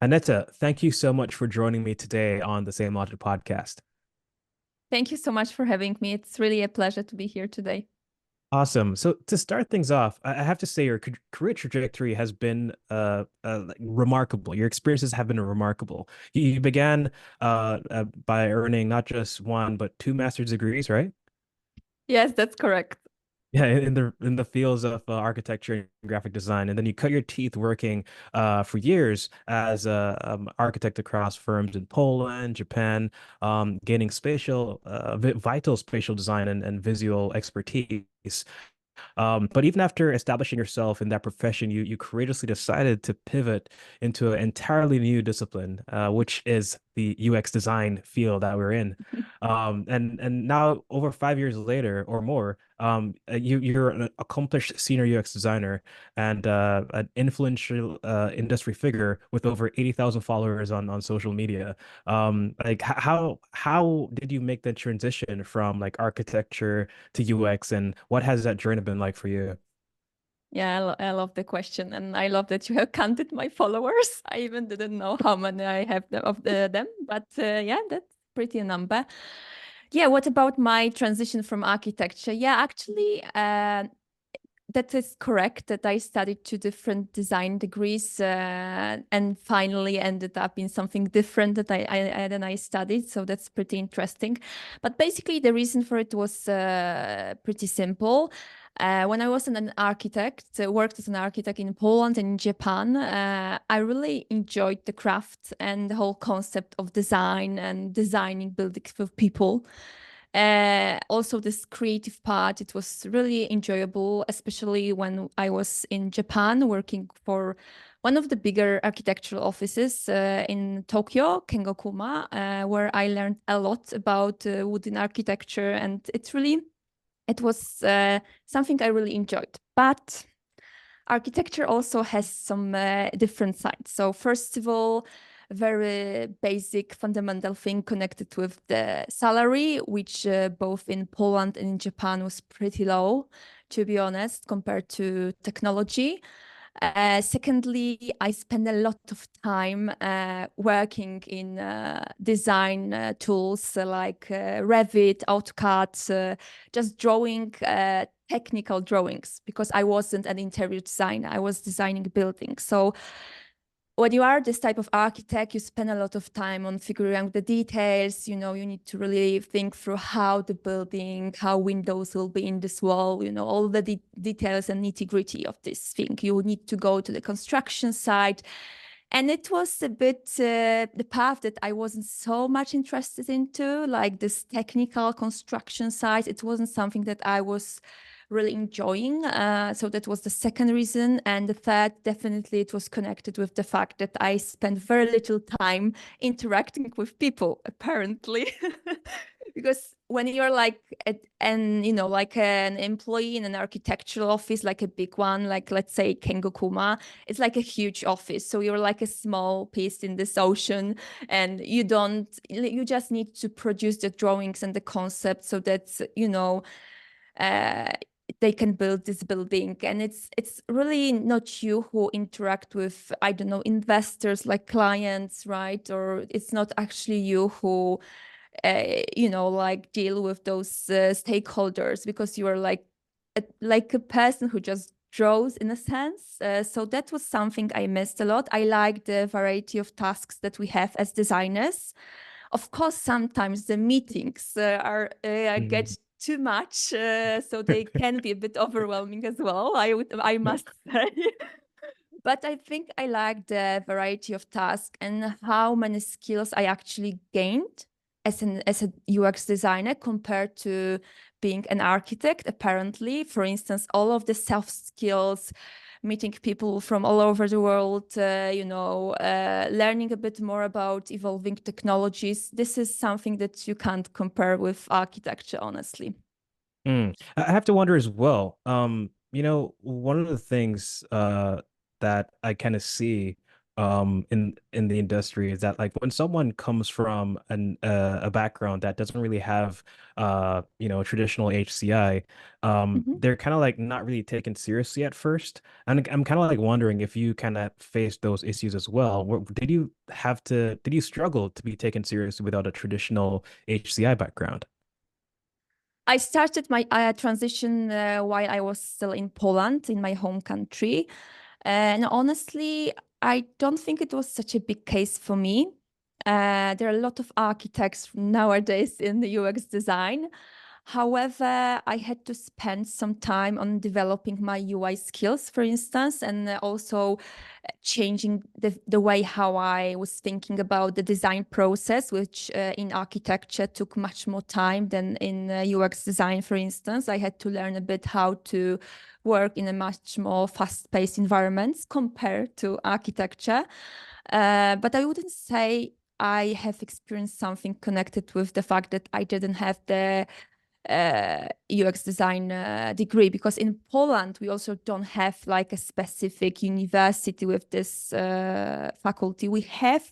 Aneta, thank you so much for joining me today on the Samelogic podcast. Thank you so much for having me. It's really a pleasure to be here today. Awesome. So to start things off, I have to say your career trajectory has been like remarkable. Your experiences have been remarkable. You began by earning not just one but two master's degrees, right? Yes, that's correct. Yeah, in the fields of architecture and graphic design, and then you cut your teeth working for years as a architect across firms in Poland, Japan, gaining vital spatial design and visual expertise. But even after establishing yourself in that profession, you courageously decided to pivot into an entirely new discipline, which is the UX design field that we're in. And now over 5 years later or more, you're an accomplished senior UX designer and an influential industry figure with over 80,000 followers on social media. How did you make the transition from like architecture to UX, and what has that journey been like for you? Yeah, I love the question, and I love that you have counted my followers. I even didn't know how many I have them, but yeah, that's pretty a number. Yeah, what about my transition from architecture? Yeah, actually, that is correct that I studied two different design degrees and finally ended up in something different that than I studied. So that's pretty interesting. But basically, the reason for it was pretty simple. When I was an architect, worked as an architect in Poland and in Japan, I really enjoyed the craft and the whole concept of design and designing buildings for people. Also, this creative part, it was really enjoyable, especially when I was in Japan working for one of the bigger architectural offices in Tokyo, Kengokuma, where I learned a lot about wooden architecture, and it was something I really enjoyed. But architecture also has some different sides. So first of all, a very basic fundamental thing connected with the salary, which both in Poland and in Japan was pretty low, to be honest, compared to technology. Secondly, I spend a lot of time working in design tools like Revit, AutoCAD, just drawing technical drawings because I wasn't an interior designer. I was designing buildings. So when you are this type of architect, you spend a lot of time on figuring out the details. You know, you need to really think through how the building, how windows will be in this wall, you know, all the details and nitty-gritty of this thing. You need to go to the construction site. And it was a bit the path that I wasn't so much interested into, like this technical construction side. It wasn't something that I was really enjoying. So that was the second reason. And the third, definitely, it was connected with the fact that I spent very little time interacting with people, apparently. Because when you're like you know, like an employee in an architectural office, like a big one, like let's say Kengokuma, it's like a huge office. So you're like a small piece in this ocean, and you just need to produce the drawings and the concept so that, you know, uh, they can build this building. And it's really not you who interact with, I don't know, investors like clients, right? Or it's not actually you who you know, like deal with those stakeholders, because you are like a person who just draws in a sense. So that was something I missed a lot. I like the variety of tasks that we have as designers. Of course, sometimes the meetings are Mhm. get too much, so they can be a bit overwhelming as well. I must say. But I think I like the variety of tasks and how many skills I actually gained as a UX designer compared to being an architect. Apparently, for instance, all of the soft skills, meeting people from all over the world, you know, learning a bit more about evolving technologies. This is something that you can't compare with architecture, honestly. I have to wonder as well. One of the things that I kind of see in the industry is that like when someone comes from a background that doesn't really have traditional HCI, Mhm. they're kind of like not really taken seriously at first. And I'm kind of like wondering if you kind of faced those issues as well. Did you struggle to be taken seriously without a traditional HCI background? I started my transition while I was still in Poland, in my home country. And honestly, I don't think it was such a big case for me. There are a lot of architects nowadays in the UX design. However, I had to spend some time on developing my UI skills, for instance, and also changing the way how I was thinking about the design process, which in architecture took much more time than in UX design, for instance. I had to learn a bit how to work in a much more fast-paced environments compared to architecture. But I wouldn't say I have experienced something connected with the fact that I didn't have the UX design degree, because in Poland we also don't have like a specific university with this faculty. We have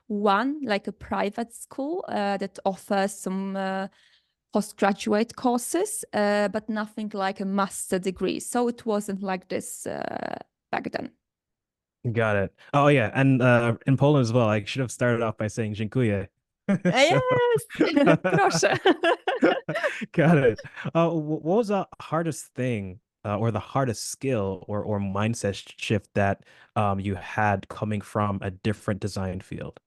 one, like a private school that offers some postgraduate courses, but nothing like a master degree. So it wasn't like this back then. Got it. Oh yeah, and in Poland as well, I should have started off by saying dziękuję. So Yes, proszę. got it. What was the hardest thing or the hardest skill or mindset shift that you had coming from a different design field?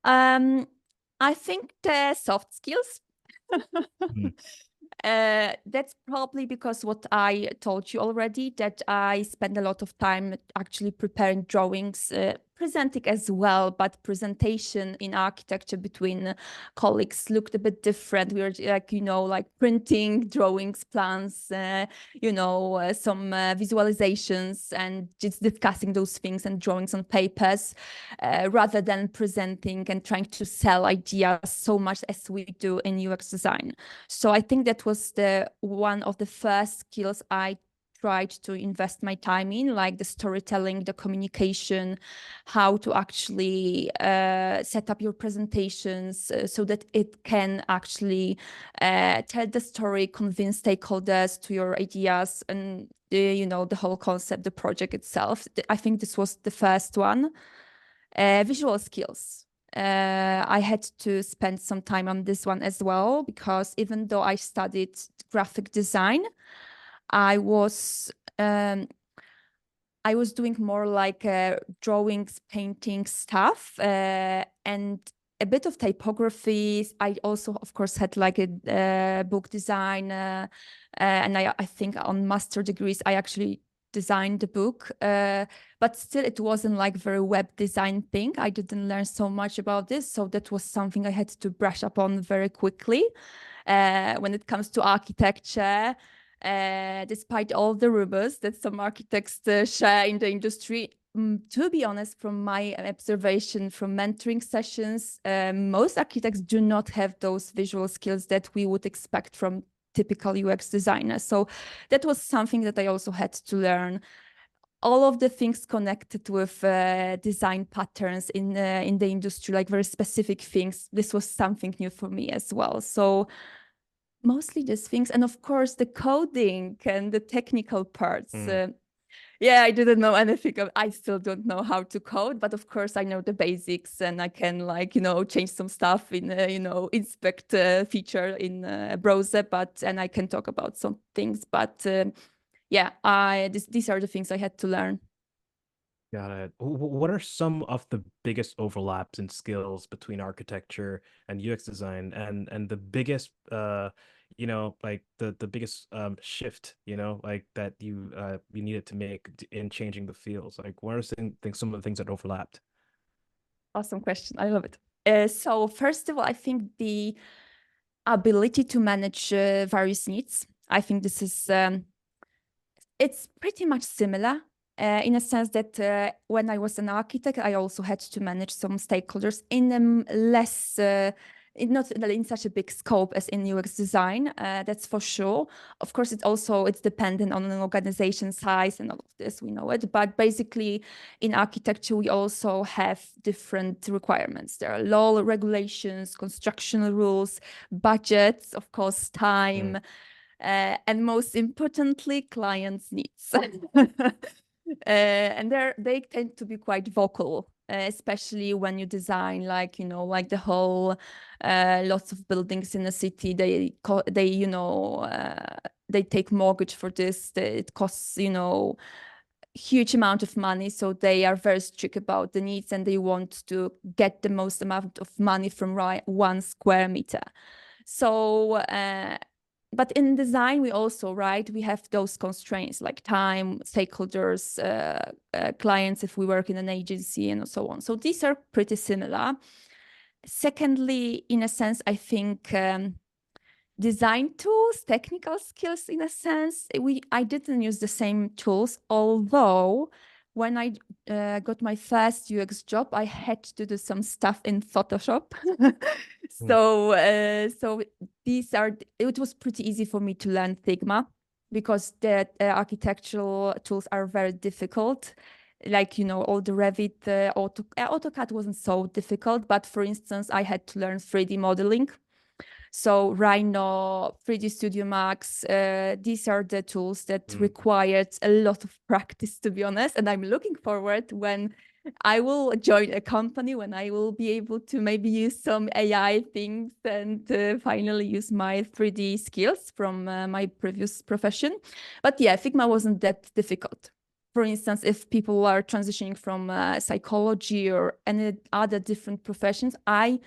Um, I think the soft skills. Mm, That's probably because what I told you already, that I spend a lot of time actually preparing drawings, presenting as well, but presentation in architecture between colleagues looked a bit different. We were like, like printing drawings, plans, some visualizations and just discussing those things and drawings on papers, rather than presenting and trying to sell ideas so much as we do in UX design. So I think that was the one of the first skills I tried to invest my time in, like the storytelling, the communication, how to actually set up your presentations so that it can actually tell the story, convince stakeholders to your ideas, and the whole concept, the project itself. I think this was the first one. Visual skills. I had to spend some time on this one as well, because even though I studied graphic design, I was um, I was doing more like drawings, painting stuff, and a bit of typography. I also, of course, had like a book design, and I think on master degrees I actually designed the book, but still it wasn't like very web design thing. I didn't learn so much about this, so that was something I had to brush up on very quickly. When it comes to architecture, despite all the rumors that some architects share in the industry. To be honest, from my observation from mentoring sessions, most architects do not have those visual skills that we would expect from typical UX designers. So that was something that I also had to learn. All of the things connected with design patterns in the industry, like very specific things, this was something new for me as well. So mostly these things, and of course the coding and the technical parts. mm. Yeah, I didn't know anything I still don't know how to code, but of course I know the basics, and I can like change some stuff in inspect feature in a browser, and I can talk about some things. But yeah, these are the things I had to learn. Got it. What are some of the biggest overlaps in skills between architecture and UX design and the biggest like the biggest shift, like that you needed to make in changing the fields? Like what are some of the things that overlapped? Awesome question. I love it. So first of all, I think the ability to manage various needs. I think this is it's pretty much similar in a sense that when I was an architect, I also had to manage some stakeholders in a less not in such a big scope as in UX design, that's for sure. Of course, it's dependent on an organization size and all of this, we know it. But basically, in architecture, we also have different requirements. There are law regulations, construction rules, budgets, of course, Mm, time, and most importantly, clients' needs. And they tend to be quite vocal, especially when you design like, like the whole lots of buildings in a city. They take mortgage for this. It costs, huge amount of money, so they are very strict about the needs, and they want to get the most amount of money from 1 square meter. So but in design, we also, right, we have those constraints like time, stakeholders, clients, if we work in an agency, and so on. So these are pretty similar. Secondly, in a sense, I think design tools, technical skills, in a sense, I didn't use the same tools, although when I got my first UX job, I had to do some stuff in Photoshop. mm, So it was pretty easy for me to learn Figma, because the architectural tools are very difficult. Like, all the Revit, AutoCAD wasn't so difficult, but for instance, I had to learn 3D modeling. So Rhino, 3D Studio Max, these are the tools that mm, required a lot of practice, to be honest. And I'm looking forward when I will join a company, when I will be able to maybe use some AI things and finally use my 3D skills from my previous profession. But yeah, Figma wasn't that difficult. For instance, if people are transitioning from psychology or any other different professions, I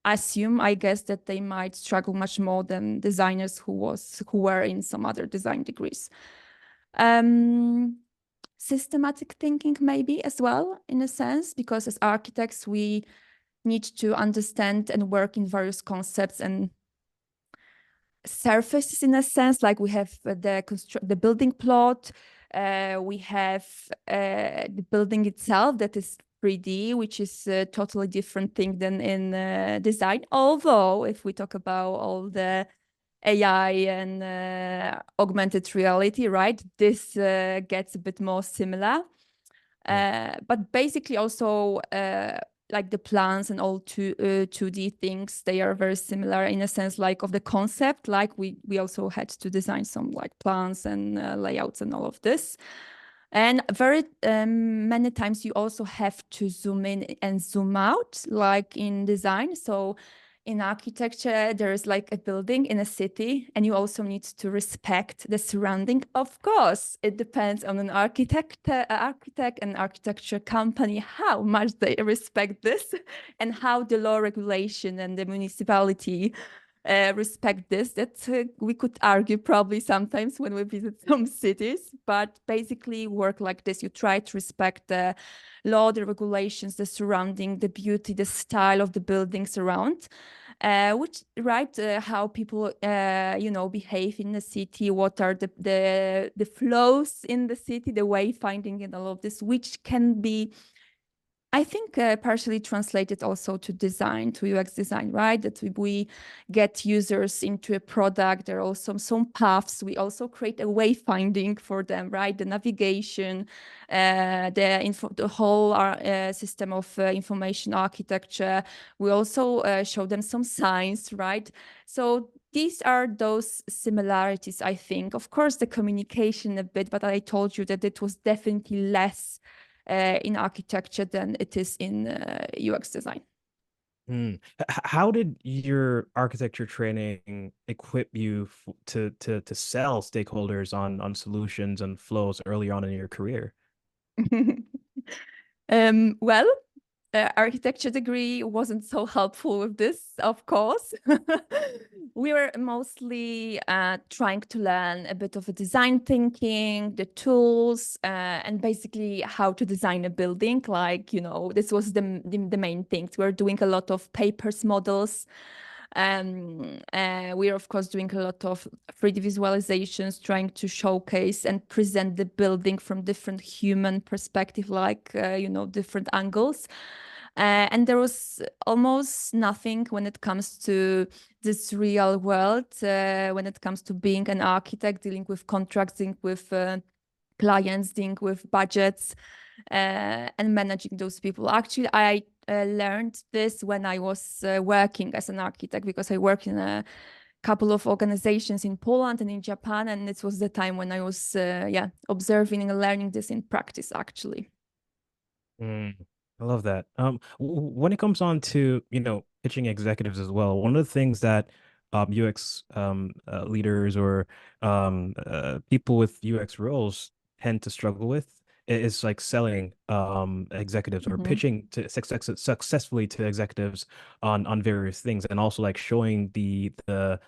guess that they might struggle much more than designers who were in some other design degrees. Um, Systematic thinking maybe as well, in a sense, because as architects, we need to understand and work in various concepts and surfaces, in a sense. Like we have the building plot, we have the building itself that is 3D, which is a totally different thing than in design. Although if we talk about all the AI and augmented reality, right, this gets a bit more similar. mm, But basically also like the plans and all 2D things, they are very similar in a sense, like of the concept. Like we also had to design some like plans and layouts and all of this. And very many times you also have to zoom in and zoom out, like in design. So in architecture, there is like a building in a city, and you also need to respect the surrounding. Of course, it depends on an architect and architecture company, how much they respect this and how the law regulation and the municipality respect this. That we could argue probably sometimes when we visit some cities, but basically work like this. You try to respect the law, the regulations, the surrounding, the beauty, the style of the buildings around. Which, right, how people behave in the city, what are the flows in the city, the wayfinding and all of this, which can be, I think, partially translated also to design, to UX design, right? That we get users into a product. There are also some paths. We also create a wayfinding for them, right? The navigation, the whole system of information architecture. We also show them some signs, right? So these are those similarities, I think. Of course, the communication a bit, but I told you that it was definitely less in architecture than it is in UX design. mm. How did your architecture training equip you to sell stakeholders on solutions and flows early on in your career? Well, architecture degree wasn't so helpful with this, of course. We were mostly trying to learn a bit of a design thinking, the tools, and basically how to design a building. Like, this was the main things. We're doing a lot of papers models. We're, of course, doing a lot of 3D visualizations, trying to showcase and present the building from different human perspective, like, different angles. And there was almost nothing when it comes to this real world, when it comes to being an architect, dealing with contracts, dealing with clients, dealing with budgets, and managing those people. Actually, I learned this when I was working as an architect, because I worked in a couple of organizations in Poland and in Japan, and it was the time when I was observing and learning this in practice, actually. Mm, I love that. When it comes on to, pitching executives as well, one of the things that UX leaders or people with UX roles tend to struggle with is like selling executives or Mhm. pitching to successfully to executives on various things, and also like showing the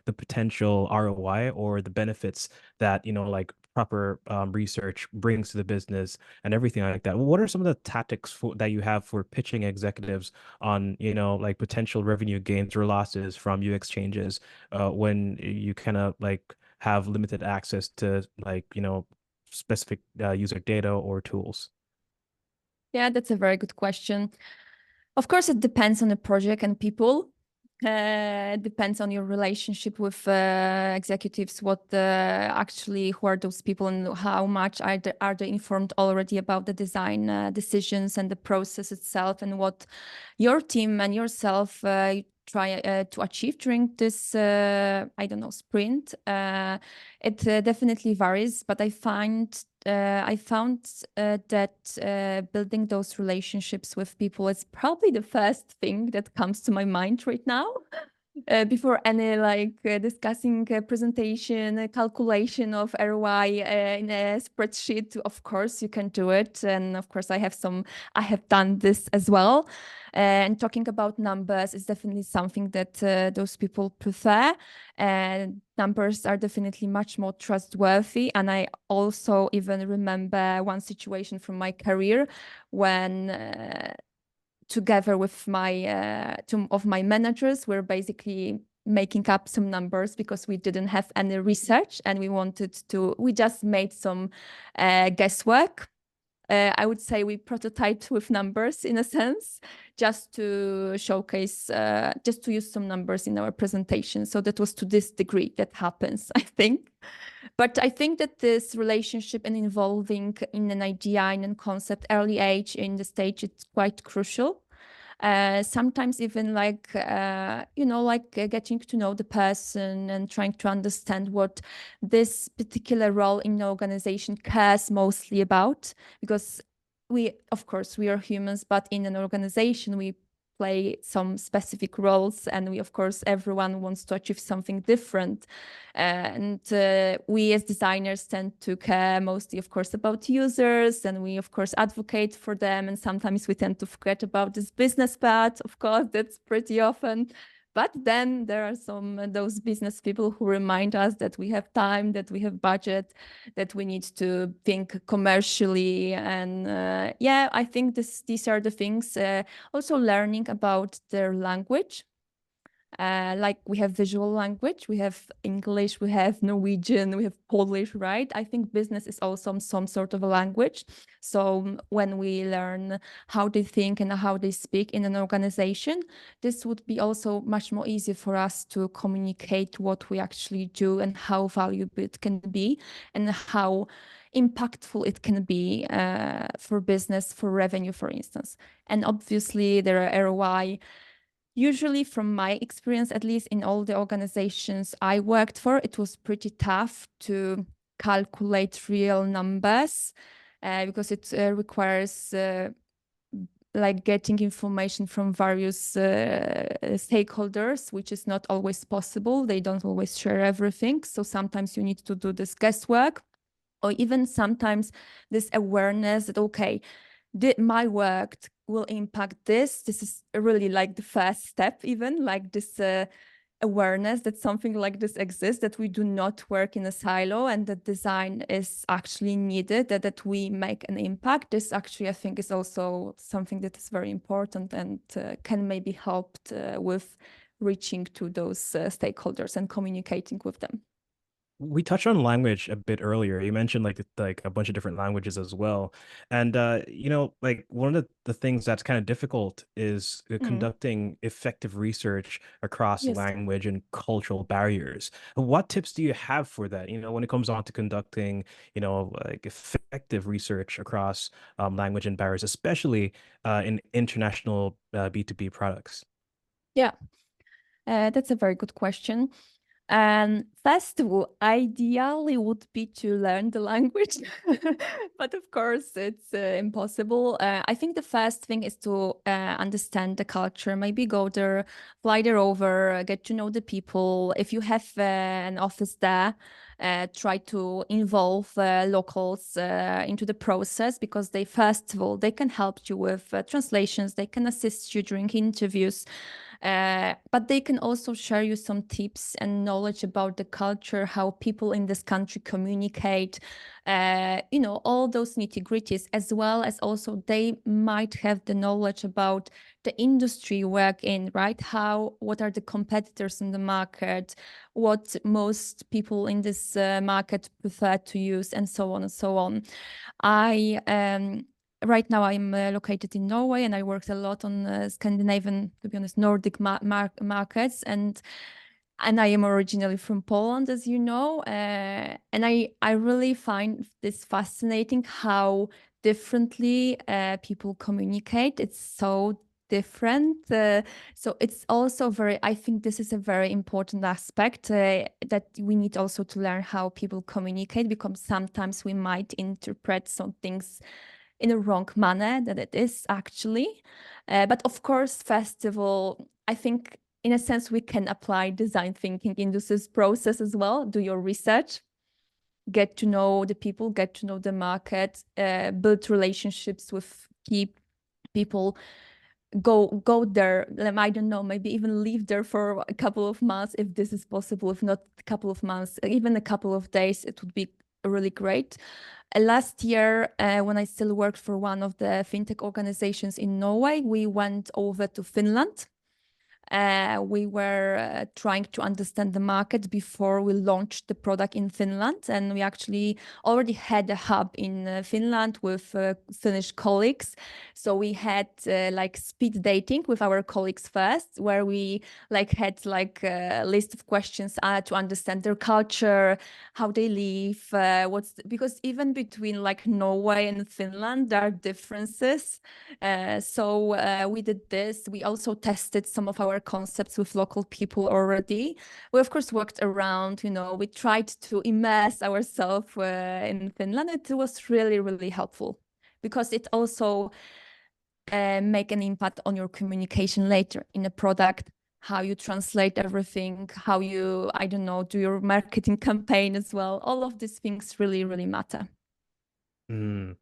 potential ROI or the benefits that, like proper research brings to the business and everything like that. What are some of the tactics that you have for pitching executives on, like potential revenue gains or losses from UX changes when you kind of like have limited access to like, specific user data or tools? Yeah, that's a very good question. Of course, it depends on the project and people. It depends on your relationship with executives, what actually, who are those people, and how much are they informed already about the design decisions and the process itself, and what your team and yourself try to achieve during this, I don't know, sprint. It definitely varies, but I found that building those relationships with people is probably the first thing that comes to my mind right now. Before any like discussing a presentation, a calculation of ROI in a spreadsheet, of course you can do it. And of course I have done this as well. And talking about numbers is definitely something that those people prefer. And numbers are definitely much more trustworthy. And I also even remember one situation from my career when together with two of my managers, we're basically making up some numbers because we didn't have any research, and we just made some guesswork. I would say we prototyped with numbers in a sense, just to showcase, just to use some numbers in our presentation. So that was to this degree that happens, I think. But I think that this relationship and involving in an idea, in a concept, early age in the stage, it's quite crucial. Sometimes even like getting to know the person and trying to understand what this particular role in the organization cares mostly about, because we, of course, we are humans, but in an organization we play some specific roles, and we, of course, everyone wants to achieve something different. And we as designers tend to care mostly, of course, about users, and we, of course, advocate for them. And sometimes we tend to forget about this business part. Of course, that's pretty often. But then there are some those business people who remind us that we have time, that we have budget, that we need to think commercially. And I think these are the things. Also learning about their language. Like we have visual language, we have English, we have Norwegian, we have Polish, right? I think business is also some sort of a language. So when we learn how they think and how they speak in an organization, this would be also much more easy for us to communicate what we actually do and how valuable it can be and how impactful it can be for business, for revenue, for instance. And obviously there are ROI. Usually, from my experience, at least in all the organizations I worked for, it was pretty tough to calculate real numbers because it requires like getting information from various stakeholders, which is not always possible. They don't always share everything. So sometimes you need to do this guesswork, or even sometimes this awareness that, okay, my work will impact this. This is really like the first step, even like this awareness that something like this exists, that we do not work in a silo and that design is actually needed, that we make an impact. This actually, I think, is also something that is very important and can maybe help with reaching to those stakeholders and communicating with them. We touched on language a bit earlier. You mentioned like a bunch of different languages as well. And like one of the things that's kind of difficult is Mm, conducting effective research across yes. language and cultural barriers. What tips do you have for that? When it comes on to conducting, like effective research across language and barriers, especially in international B2B products. Yeah, that's a very good question. And first of all, ideally would be to learn the language, but of course it's impossible. I think the first thing is to understand the culture, maybe go there, fly there over, get to know the people. If you have an office there, try to involve locals into the process because they, first of all, they can help you with translations, they can assist you during interviews. But they can also share you some tips and knowledge about the culture, how people in this country communicate, all those nitty-gritties, as well as also they might have the knowledge about the industry you work in, right? What are the competitors in the market, what most people in this market prefer to use, and so on and so on. I Right now I'm located in Norway and I worked a lot on Scandinavian, to be honest, Nordic markets, and I am originally from Poland, as you know, and I really find this fascinating how differently people communicate. It's so different. So it's also very, I think this is a very important aspect that we need also to learn how people communicate, because sometimes we might interpret some things in a wrong manner that it is actually. But of course, first of all, I think in a sense we can apply design thinking into this process as well. Do your research, get to know the people, get to know the market, build relationships with key people. Go there. I don't know, maybe even live there for a couple of months if this is possible. If not a couple of months, even a couple of days, it would be really great. Last year, when I still worked for one of the fintech organizations in Norway, we went over to Finland. We were trying to understand the market before we launched the product in Finland. And we actually already had a hub in Finland with Finnish colleagues. So we had like speed dating with our colleagues first, where we like had like a list of questions to understand their culture, how they live, because even between like Norway and Finland, there are differences. So we did this. We also tested some of our concepts with local people already. We of course worked around, we tried to immerse ourselves in Finland. It was really, really helpful because it also make an impact on your communication later in a product, how you translate everything, how you, I don't know, do your marketing campaign as well. All of these things really, really matter. Mm.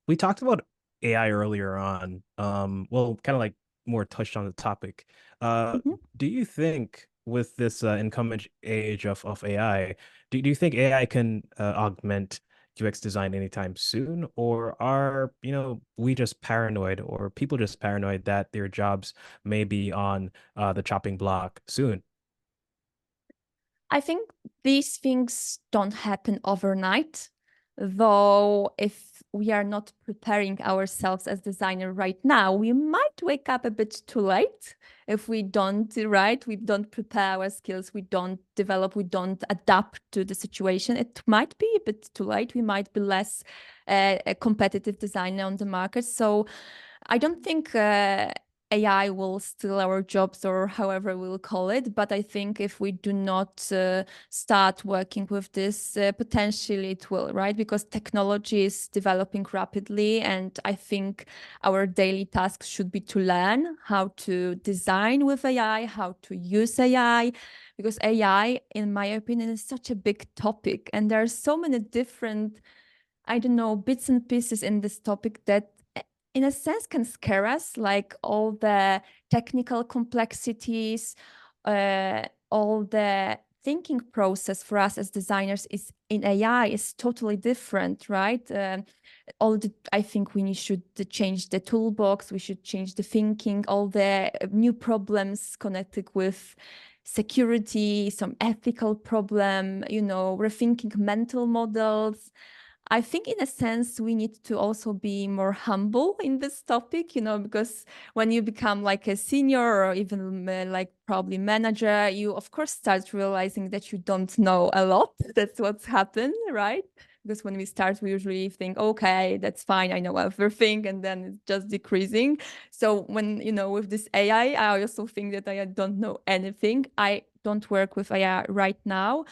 We talked about AI earlier on. Well, kind of like more touched on the topic. Mhm. Do you think with this incoming age of AI, do you think AI can augment UX design anytime soon, or are, we just paranoid, or people just paranoid that their jobs may be on the chopping block soon? I think these things don't happen overnight, though if we are not preparing ourselves as designer right now, we might wake up a bit too late if we don't, right? We don't prepare our skills, we don't develop, we don't adapt to the situation. It might be a bit too late. We might be less a competitive designer on the market. So I don't think AI will steal our jobs or however we'll call it. But I think if we do not start working with this, potentially it will, right? Because technology is developing rapidly. And I think our daily task should be to learn how to design with AI, how to use AI. Because AI, in my opinion, is such a big topic. And there are so many different, I don't know, bits and pieces in this topic that in a sense can scare us, like all the technical complexities, all the thinking process for us as designers is in AI is totally different, right? I think should change the toolbox, we should change the thinking, all the new problems connected with security, some ethical problem, rethinking mental models. I think in a sense we need to also be more humble in this topic, because when you become like a senior or even like probably manager, you of course start realizing that you don't know a lot. That's what's happened, right? Because when we start, we usually think, okay, that's fine, I know everything, and then it's just decreasing. So when, with this AI, I also think that I don't know anything. I don't work with AI right now.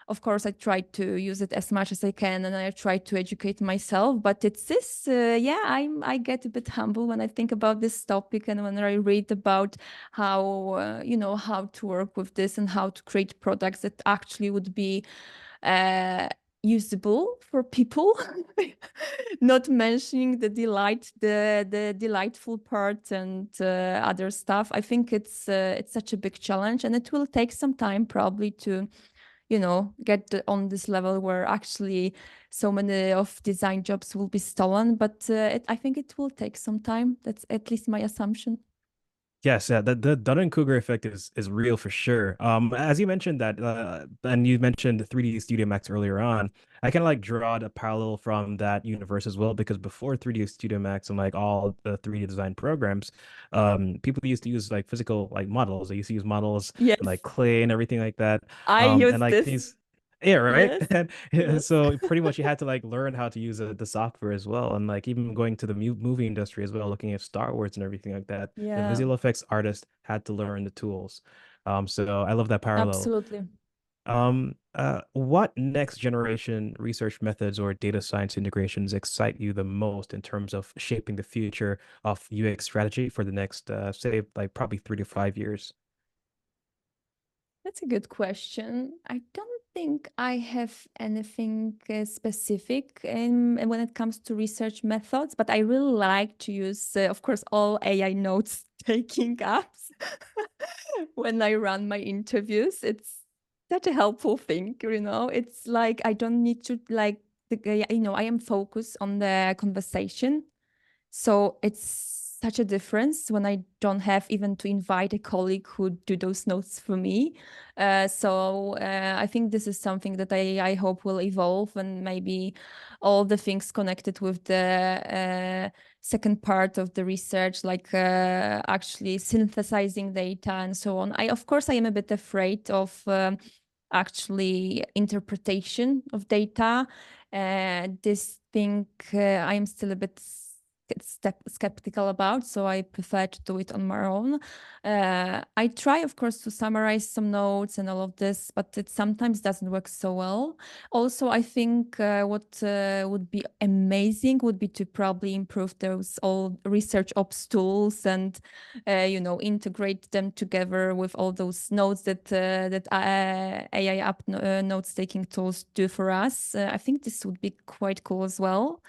Of course, I try to use it as much as I can, and I try to educate myself. But it's this, I get a bit humble when I think about this topic, and when I read about how, how to work with this and how to create products that actually would be uh, usable for people. Not mentioning the delightful part and other stuff. I think it's such a big challenge, and it will take some time probably to get on this level where actually so many of design jobs will be stolen. But I think it will take some time. That's at least my assumption. Yes, yeah, the Dunning-Kruger effect is real for sure. As you mentioned that, and you mentioned the 3D Studio Max earlier on, I kind of like draw the parallel from that universe as well because before 3D Studio Max and like all the 3D design programs, people used to use like physical like models. They used to use models and Yes, like clay and everything like that. I And use like this. these. Yeah, right. Yes, And yes. so pretty much you had to like learn how to use the software as well, and like even going to the mu movie industry as well, looking at Star Wars and everything like that. The Yeah, visual effects artist had to learn the tools. So I love that parallel. absolutely. What next generation research methods or data science integrations excite you the most in terms of shaping the future of UX strategy for the next, say, like probably 3 to 5 years? That's a good question. I don't think I have anything specific when it comes to research methods, but I really like to use, of course, all AI notes taking apps when I run my interviews. It's such a helpful thing, It's like I don't need to like, I am focused on the conversation, so it's such a difference when I don't have even to invite a colleague who do those notes for me. I think this is something that I hope will evolve, and maybe all the things connected with the second part of the research, like actually synthesizing data and so on. Of course, I am a bit afraid of actually interpretation of data. This thing I am still a bit skeptical about, so I prefer to do it on my own. I try, of course, to summarize some notes and all of this, but it sometimes doesn't work so well. Also, I think what would be amazing would be to probably improve those all research ops tools and integrate them together with all those notes that AI app notes taking tools do for us. I think this would be quite cool as well.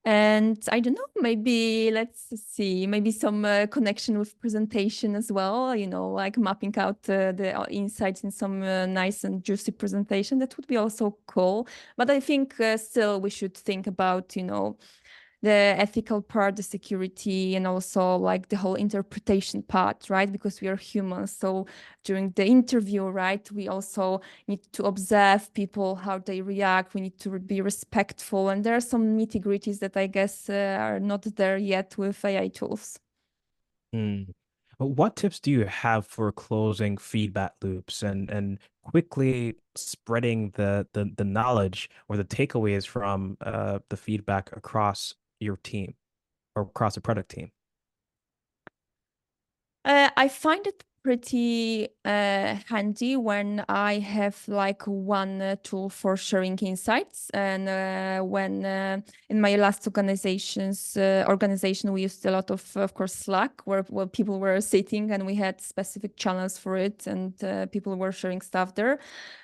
And I don't know, maybe let's see, maybe some connection with presentation as well, like mapping out the insights in some nice and juicy presentation. That would be also cool. But I think still we should think about, the ethical part, the security, and also like the whole interpretation part, right? Because we are humans. So during the interview, right, we also need to observe people, how they react. We need to be respectful. And there are some nitty-gritties that I guess are not there yet with AI tools. Hmm. What tips do you have for closing feedback loops and quickly spreading the knowledge or the takeaways from the feedback across your team or across a product team? I find it pretty handy when I have like one tool for sharing insights. And when in my last organization, we used a lot of course, Slack, where people were sitting and we had specific channels for it, and people were sharing stuff there.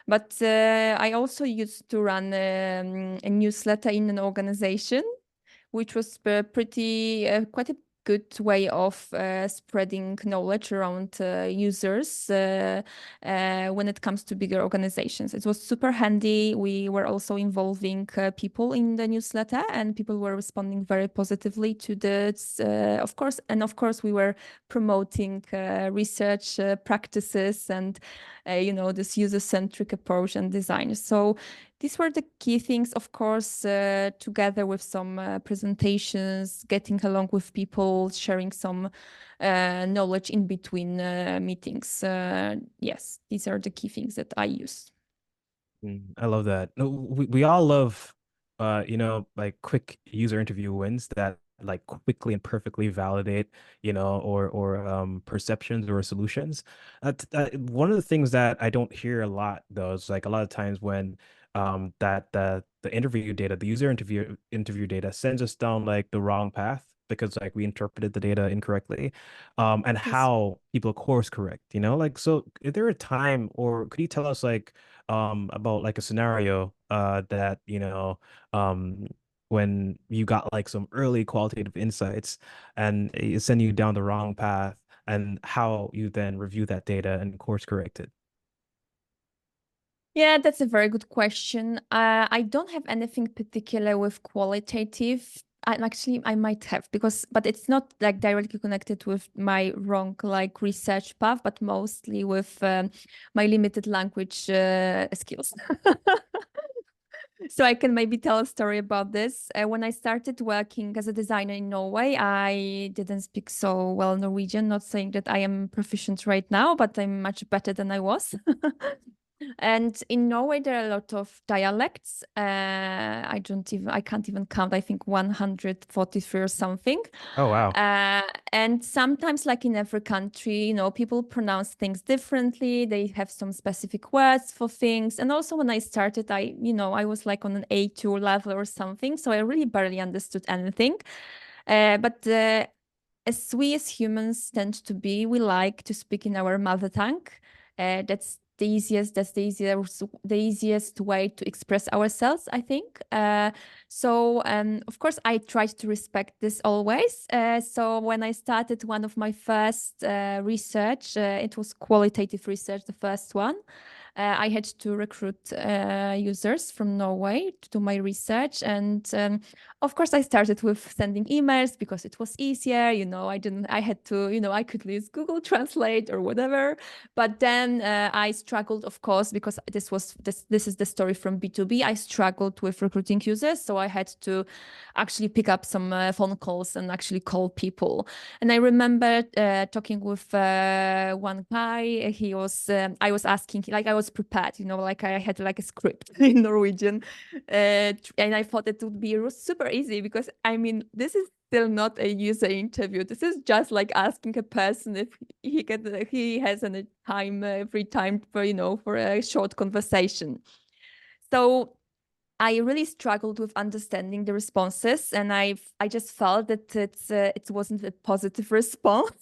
But I also used to run a newsletter in an organization, which was pretty quite a good way of spreading knowledge around users when it comes to bigger organizations. It was super handy. We were also involving people in the newsletter, and people were responding very positively to this, of course. And of course, we were promoting research practices and, this user-centric approach and design. So these were the key things, of course, together with some presentations, getting along with people, sharing some knowledge in between meetings. Yes, these are the key things that I use. I love that. No, we all love, like quick user interview wins that like quickly and perfectly validate, or perceptions or solutions. One of the things that I don't hear a lot though is like a lot of times when that the interview data, the user interview data sends us down like the wrong path because like we interpreted the data incorrectly, and Yes. how people course correct, like so. Is there a time, or could you tell us like about like a scenario that when you got like some early qualitative insights and it sent you down the wrong path, and how you then review that data and course correct it? Yeah, that's a very good question. I don't have anything particular with qualitative. I might have but it's not like directly connected with my wrong like research path, but mostly with my limited language skills. So I can maybe tell a story about this. When I started working as a designer in Norway, I didn't speak so well Norwegian. Not saying that I am proficient right now, but I'm much better than I was. And in Norway, there are a lot of dialects. I can't even count. I think 143 or something. Oh wow. Uh, and sometimes, like in every country, people pronounce things differently. They have some specific words for things. And also, when I started, I was like on an A2 level or something, so I really barely understood anything. But as we as humans tend to be, we like to speak in our mother tongue. That's the easiest way to express ourselves, I think. So of course I tried to respect this always. So when I started one of my first research, it was qualitative research, the first one. I had to recruit users from Norway to do my research, and of course, I started with sending emails because it was easier. I had to, I could use Google Translate or whatever. But then I struggled, of course, because this is the story from B2B. I struggled with recruiting users, so I had to actually pick up some phone calls and actually call people. And I remember talking with one guy. I was asking, like I was prepared, like I had like a script in Norwegian, and I thought it would be super easy because I mean, this is still not a user interview. This is just like asking a person if he has any free time for a short conversation. So I really struggled with understanding the responses, and I just felt that it wasn't a positive response.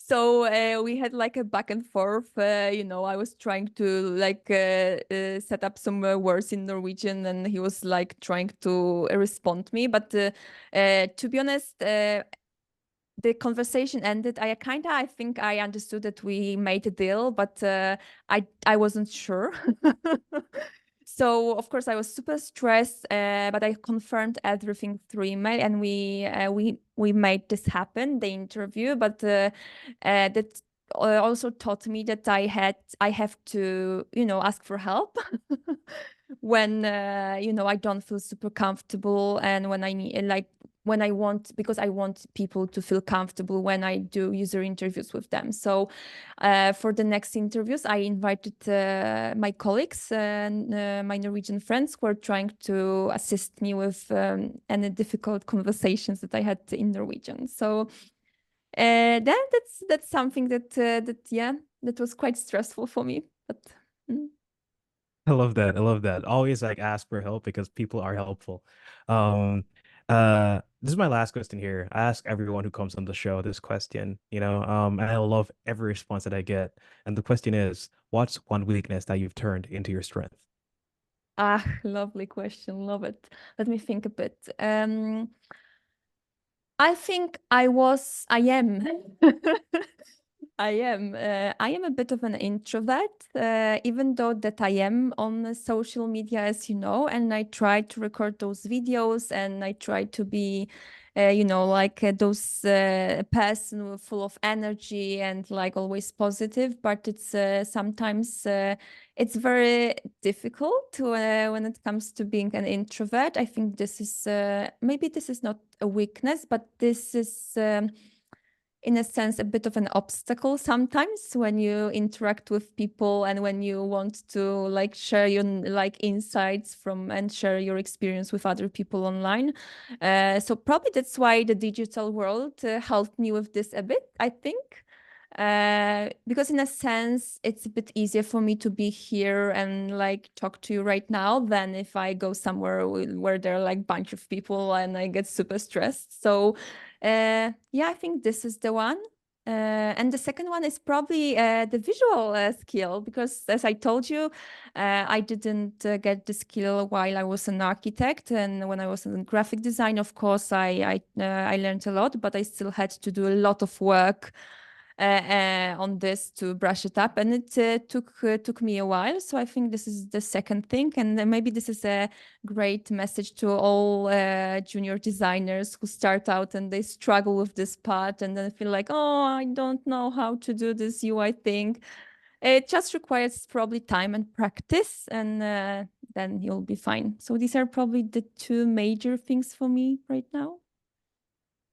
So we had like a back and forth. I was trying to like set up some words in Norwegian, and he was like trying to respond me. But to be honest, the conversation ended. I think I understood that we made a deal, but I wasn't sure. So of course I was super stressed, but I confirmed everything through email, and we made this happen, the interview. But that also taught me that I have to ask for help when I don't feel super comfortable, and when I need like when I want because I want people to feel comfortable when I do user interviews with them. So for the next interviews, I invited my colleagues and my Norwegian friends who are trying to assist me with any difficult conversations that I had in Norwegian. So that's something that was quite stressful for me. But mm. I love that. I love that. Always like ask for help because people are helpful. Um, this is my last question here. I ask everyone who comes on the show this question, and I love every response that I get. And the question is, what's one weakness that you've turned into your strength? Ah, lovely question. Love it. Let me think a bit. I think I am. I am a bit of an introvert, even though that I am on social media, as you know, and I try to record those videos and I try to be, like those person full of energy and like always positive. But it's sometimes it's very difficult when it comes to being an introvert. I think this is maybe this is not a weakness, but this is. In a sense a bit of an obstacle sometimes when you interact with people and when you want to like share your like insights from and share your experience with other people online. So probably that's why the digital world helped me with this a bit, I think. Because in a sense it's a bit easier for me to be here and like talk to you right now than if I go somewhere where there are like bunch of people and I get super stressed. So yeah, I think this is the one. And the second one is probably the visual skill, because as I told you, I didn't get the skill while I was an architect, and when I was in graphic design, of course, I learned a lot, but I still had to do a lot of work on this to brush it up, and it took me a while. So I think this is the second thing, and maybe this is a great message to all junior designers who start out and they struggle with this part and then feel like, oh, I don't know how to do this UI thing. It just requires probably time and practice, and then you'll be fine. So these are probably the two major things for me right now.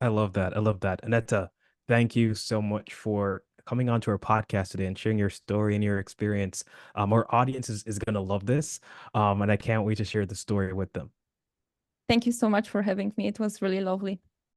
I love that. I love that. Aneta, thank you so much for coming onto our podcast today and sharing your story and your experience. Our audience is going to love this. And I can't wait to share the story with them. Thank you so much for having me. It was really lovely.